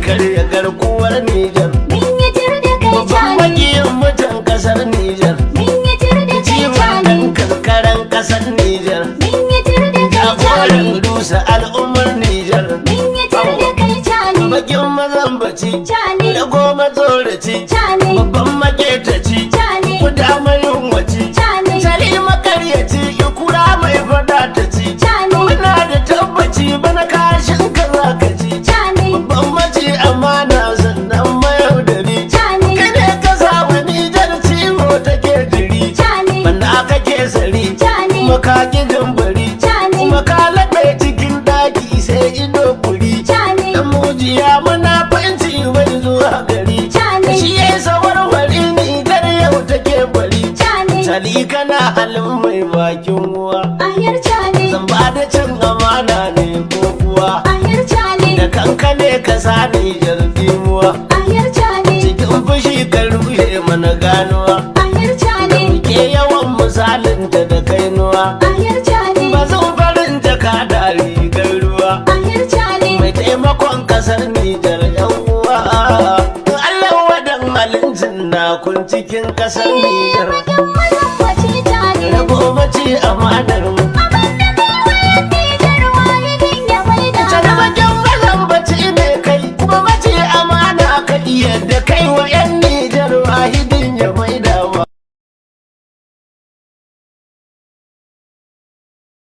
karya garkuwar Nijar. Mun yi tir da kai Babban Cani. makiyin mutan kasar Nijar. Mun yi tir da kai Ciwon Cani. ɗan karkaran kasar Nijar. Mun yi tir da kai Jagoran Cani. rusa al'ummar Nijar. Mun yi tir da kai Cani. Bakin mazambaci Cani. da goma tsoraci. Cani. Babban maketaci Cani. kuda mai yunwaci. Cani. Sali makaryaci ikura mai fada ta ci. Cani. Muna da tabbaci bana kashin ka za ka ci. Cani. Babban mace amana sannan mayaudari. Cani. Kai ne ka sa wa Nijar ciwo take jiri. Cani. Banda aka ke sari. Cani. Makaki jambari. Cani. Makalaɓe cikin daki sai ido kuri. Cani. Dan mujiya muna fanci bai zuwa gari. Cani. Shi ya sawarwari Nijar yau take bari. Cani. Sali kana halin mai bakin uwa. Ahir Cani. Zamba da cin amana ne ko kuwa. Ahir Cani. Da kankane ka sa Nijar dimuwa. Ahir Cani. Cikin fushi ka ruhe mana ganuwa. Ahir Cani. Ke yawan misalinta da kainuwa. Ahir Cani. Ba zan farin jaka da rigar ruwa. Ahir Cani. Mai taimakon kasar Nijar yan uwa. Allah wadan halin na kun cikin kasar Nijar. Bakin